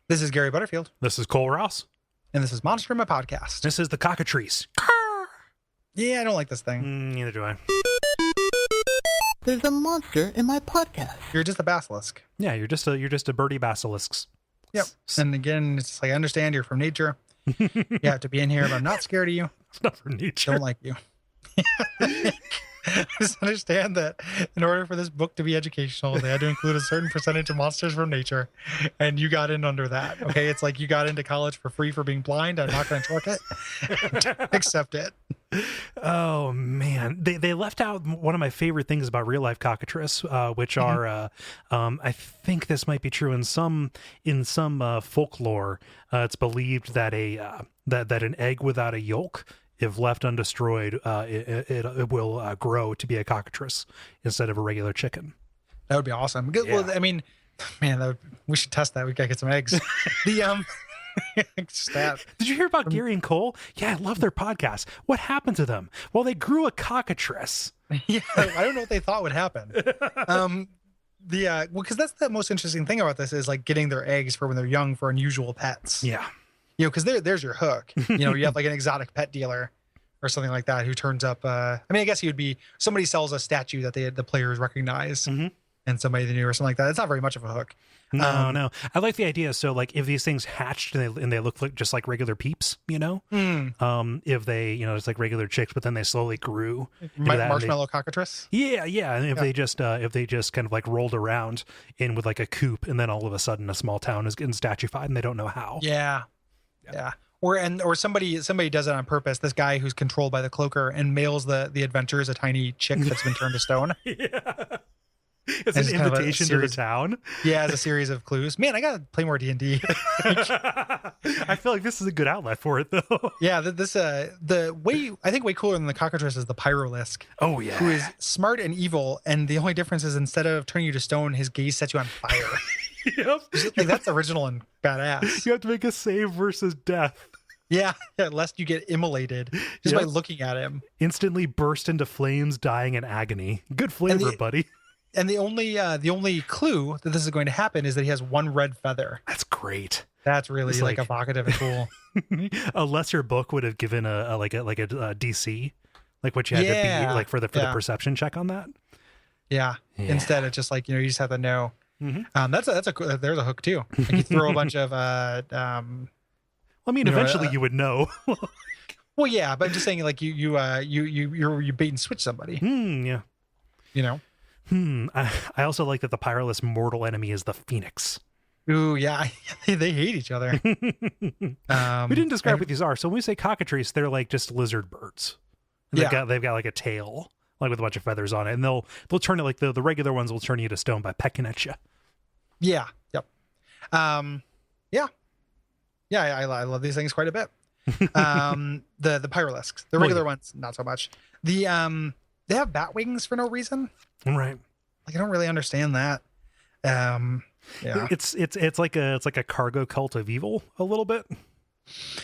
This is Gary Butterfield. This is Cole Ross. And this is Monster in My Podcast. This is the Cockatrice. Yeah, I don't like this thing. Neither do I. There's a monster in my podcast. You're just a basilisk. Yeah, you're just a birdie basilisks. Yep. And again, it's like, I understand you're from nature. You have to be in here, but I'm not scared of you. It's not from nature. Don't like you. I just understand that in order for this book to be educational, they had to include a certain percentage of monsters from nature, and you got in under that. Okay, it's like you got into college for free for being blind. I'm not going to truck it. Accept it. Oh man, they left out one of my favorite things about real life cockatrice, which are I think this might be true in some folklore. It's believed that that an egg without a yolk, if left undestroyed, it will grow to be a cockatrice instead of a regular chicken. That would be awesome. Yeah. Well, I mean, man, we should test that. We gotta get some eggs. Stat. Did you hear about Gary and Cole? Yeah, I love their podcast. What happened to them? Well, they grew a cockatrice. Yeah, I don't know what they thought would happen. Well, because that's the most interesting thing about this is like getting their eggs for when they're young for unusual pets. Yeah. Because there's your hook. You have like an exotic pet dealer or something like that who turns up. I mean, I guess he would be somebody sells a statue that the players recognize, and somebody they knew or something like that. It's not very much of a hook. No. I like the idea. So, like, if these things hatched and they look like just like regular peeps, if they, it's like regular chicks, but then they slowly grew. Marshmallow cockatrice. Yeah. And if they just kind of like rolled around in with like a coop, and then all of a sudden a small town is getting statuified, and they don't know how. Yeah. Or somebody does it on purpose. This guy who's controlled by the cloaker and mails the adventurers a tiny chick that's been turned to stone. Yeah. It's an invitation to the town. Yeah, as a series of clues. Man, I gotta play more D&D. I feel like this is a good outlet for it, though. Yeah, I think way cooler than the cockatrice is the pyrolisk. Oh yeah, who is smart and evil, and the only difference is instead of turning you to stone, his gaze sets you on fire. Yep, like that's original and badass. You have to make a save versus death. Yeah, lest you get immolated just by looking at him. Instantly burst into flames, dying in agony. Good flavor, buddy. And the only clue that this is going to happen is that he has one red feather. That's great. That's really like evocative and cool. A lesser book would have given a DC, like what you had to be like for the perception check on that. Yeah. Instead, it's just like you just have to know. There's a hook too. Like you throw a bunch of. I mean, eventually you would know. Well, yeah, but I'm just saying, like you bait and switch somebody. Yeah. I also like that the Pyrolist's mortal enemy is the Phoenix. Ooh, yeah. They hate each other. We didn't describe what these are. So when we say cockatrice, they're like just lizard birds. And they've got like a tail, like with a bunch of feathers on it. And they'll turn it like the regular ones will turn you to stone by pecking at you. Yeah. Yep. Yeah, I love these things quite a bit. The Pyralisks. The regular ones, not so much. They have bat wings for no reason. Right. Like I don't really understand that. Yeah. It's like a cargo cult of evil a little bit.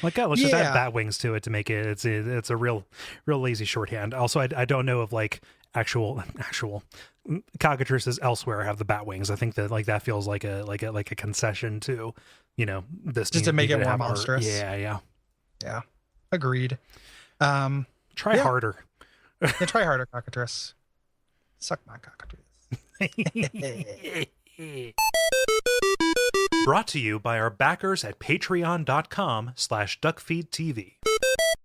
Like let's just add bat wings to it to make it it's a real lazy shorthand. Also, I don't know if like actual cockatrices elsewhere have the bat wings. I think that like that feels like a concession to this just to make it more monstrous. Yeah. Agreed. Try harder. Yeah, try harder, cockatrice. Suck my cockatrice. Brought to you by our backers at patreon.com/duckfeed.tv.